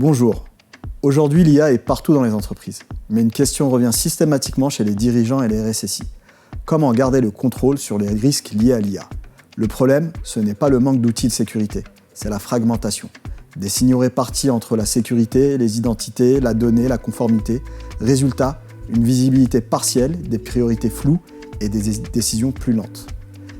Bonjour. Aujourd'hui, l'IA est partout dans les entreprises. Mais une question revient systématiquement chez les dirigeants et les RSSI. Comment garder le contrôle sur les risques liés à l'IA? Le problème, ce n'est pas le manque d'outils de sécurité, c'est la fragmentation. Des signaux répartis entre la sécurité, les identités, la donnée, la conformité. Résultat, une visibilité partielle, des priorités floues et des décisions plus lentes.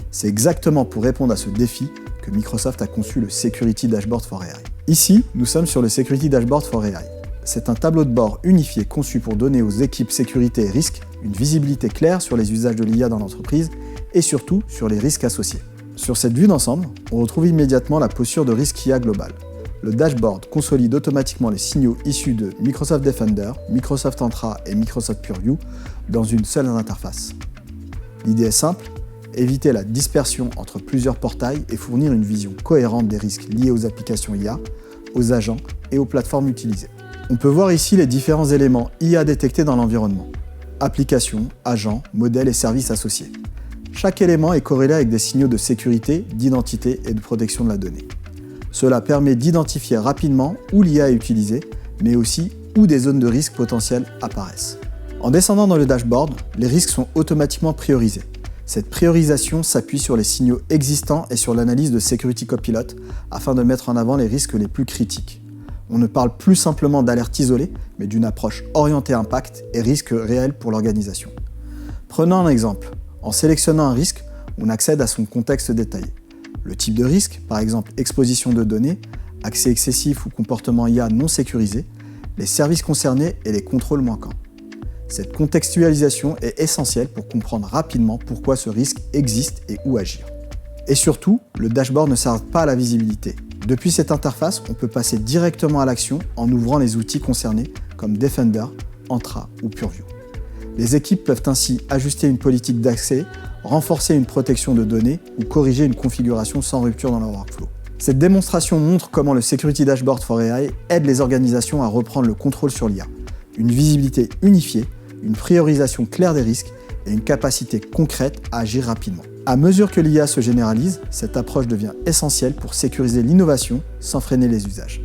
C'est exactement pour répondre à ce défi que Microsoft a conçu le Security Dashboard for AI. Ici, nous sommes sur le Security Dashboard for AI. C'est un tableau de bord unifié conçu pour donner aux équipes sécurité et risques une visibilité claire sur les usages de l'IA dans l'entreprise et surtout sur les risques associés. Sur cette vue d'ensemble, on retrouve immédiatement la posture de risque IA globale. Le dashboard consolide automatiquement les signaux issus de Microsoft Defender, Microsoft Entra et Microsoft Purview dans une seule interface. L'idée est simple, éviter la dispersion entre plusieurs portails et fournir une vision cohérente des risques liés aux applications IA, aux agents et aux plateformes utilisées. On peut voir ici les différents éléments IA détectés dans l'environnement. Applications, agents, modèles et services associés. Chaque élément est corrélé avec des signaux de sécurité, d'identité et de protection de la donnée. Cela permet d'identifier rapidement où l'IA est utilisée, mais aussi où des zones de risque potentielles apparaissent. En descendant dans le dashboard, les risques sont automatiquement priorisés. Cette priorisation s'appuie sur les signaux existants et sur l'analyse de Security Copilot afin de mettre en avant les risques les plus critiques. On ne parle plus simplement d'alerte isolée, mais d'une approche orientée impact et risque réel pour l'organisation. Prenons un exemple. En sélectionnant un risque, on accède à son contexte détaillé. Le type de risque, par exemple exposition de données, accès excessif ou comportement IA non sécurisé, les services concernés et les contrôles manquants. Cette contextualisation est essentielle pour comprendre rapidement pourquoi ce risque existe et où agir. Et surtout, le dashboard ne s'arrête pas à la visibilité. Depuis cette interface, on peut passer directement à l'action en ouvrant les outils concernés comme Defender, Entra ou Purview. Les équipes peuvent ainsi ajuster une politique d'accès, renforcer une protection de données ou corriger une configuration sans rupture dans leur workflow. Cette démonstration montre comment le Security Dashboard for AI aide les organisations à reprendre le contrôle sur l'IA. Une visibilité unifiée, une priorisation claire des risques et une capacité concrète à agir rapidement. À mesure que l'IA se généralise, cette approche devient essentielle pour sécuriser l'innovation sans freiner les usages.